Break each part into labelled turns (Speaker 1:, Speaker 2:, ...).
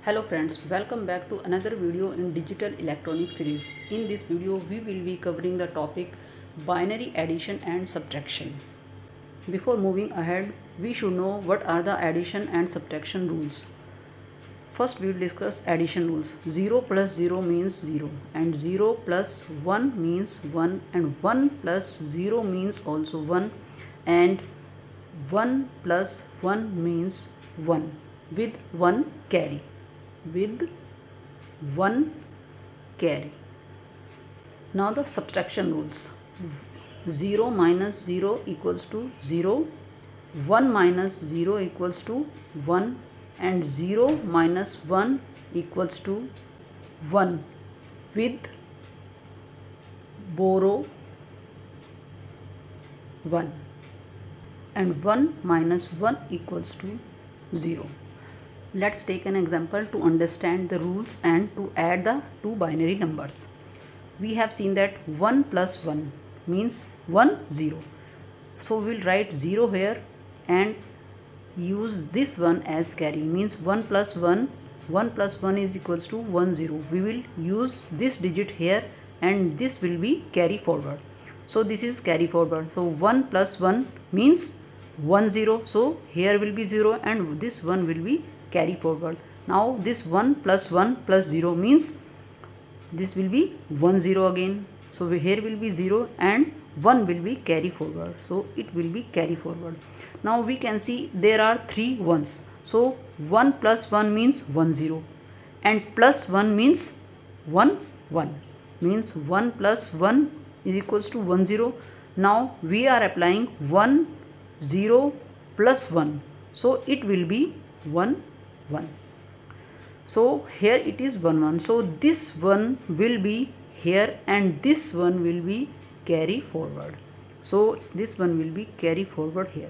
Speaker 1: Hello friends, welcome back to another video in digital electronic series. In this video we will be covering the topic binary addition and subtraction. Before moving ahead, we should know what are the addition and subtraction rules. First we will discuss addition rules. 0 plus 0 means 0 and 0 plus 1 means 1 and 1 plus 0 means also 1 and 1 plus 1 means 1 with 1 carry. With 1 carry. Now the subtraction rules. 0 minus 0 equals to 0, 1 minus 0 equals to 1 and 0 minus 1 equals to 1 with borrow 1 and 1 minus 1 equals to 0. Let's take an example to understand the rules and to add the two binary numbers. We have seen that 1 plus 1 means 1, 0. So we will write 0 here and use this one as carry, means 1 plus 1, 1 plus 1 is equals to 1, 0. We will use this digit here and this will be carry forward. So this is carry forward. So 1 plus 1 means 1, 0. So here will be 0 and this 1 will be carry forward. Now this 1 plus 0 means this will be 1, 0 again. So here will be 0 and 1 will be carry forward. So it will be carry forward. Now we can see there are 3 ones. So 1 plus 1 means 1, 0 and plus 1 means 1, 1 means 1 plus 1 is equals to 1, 0. Now we are applying 1, 0 plus 1. So it will be 1, 1. So here it is 1, 1. So this one will be here and this one will be carry forward. So this one will be carry forward here.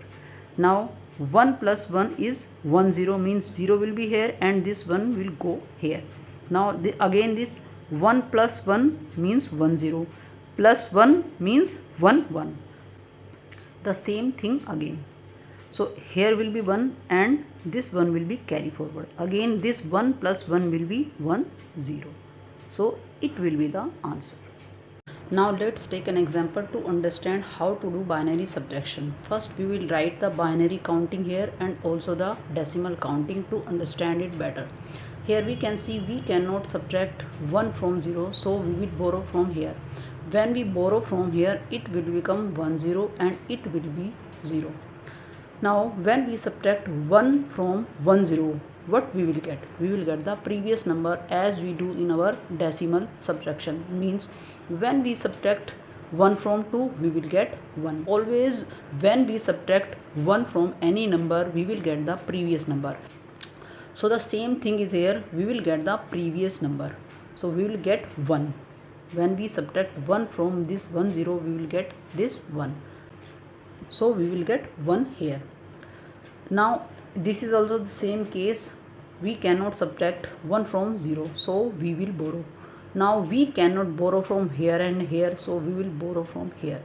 Speaker 1: Now 1 plus 1 is 1, 0 means 0 will be here and this one will go here. Now again this 1 plus 1 means 1, 0 plus 1 means 1, 1. The same thing again. So here will be 1 and this one will be carry forward. Again this 1 plus 1 will be 1, 0. So it will be the answer. Now let's take an example to understand how to do binary subtraction. First we will write the binary counting here and also the decimal counting to understand it better. Here we can see we cannot subtract 1 from 0, so we will borrow from here. When we borrow from here, it will become 1, 0 and it will be 0. Now when we subtract 1 from 1, 0, what we will get? We will get the previous number as we do in our decimal subtraction. Means when we subtract 1 from 2, we will get 1. Always when we subtract 1 from any number, we will get the previous number. So the same thing is here, we will get the previous number. So we will get 1. When we subtract 1 from this 1, 0, we will get this 1. So we will get 1 here. Now this is also the same case. We cannot subtract 1 from 0, so we will borrow. Now we cannot borrow from here and here, so we will borrow from here.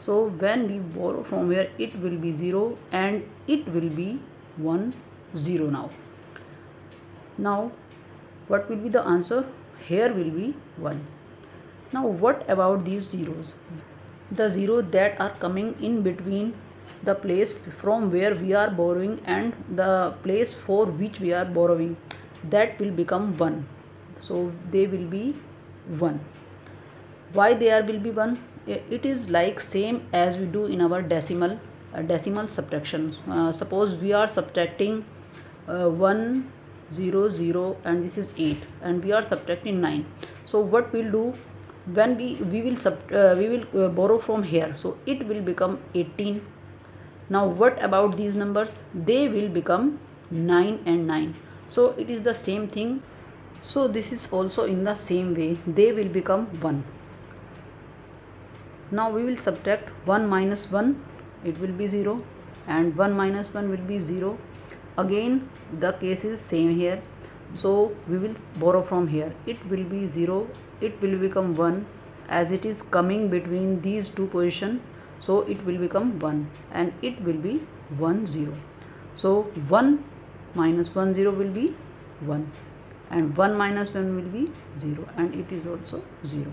Speaker 1: So when we borrow from here, it will be 0 and it will be 1, 0 now. Now what will be the answer? Here will be 1. Now what about these zeros? The zero that are coming in between the place from where we are borrowing and the place for which we are borrowing, that will become 1. So they will be 1. Why there will be 1? It is like same as we do in our decimal subtraction. Suppose we are subtracting 1, 0, 0 and this is 8 and we are subtracting 9. So what we'll do? When we will borrow from here, so it will become 18. Now what about these numbers? They will become 9 and 9. So it is the same thing. So this is also in the same way, they will become 1. Now we will subtract 1 minus 1, it will be 0 and 1 minus 1 will be 0. Again the case is same here. So we will borrow from here, it will be 0, it will become 1 as it is coming between these two positions. So it will become 1 and it will be 1, 0. So 1 minus 1, 0 will be 1. and 1 minus 1 will be 0, and it is also 0.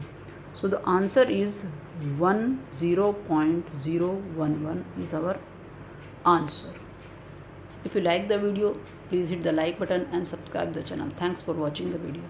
Speaker 1: So the answer is 0.011 is our answer. If you like the video, please hit the like button and subscribe the channel. Thanks for watching the video.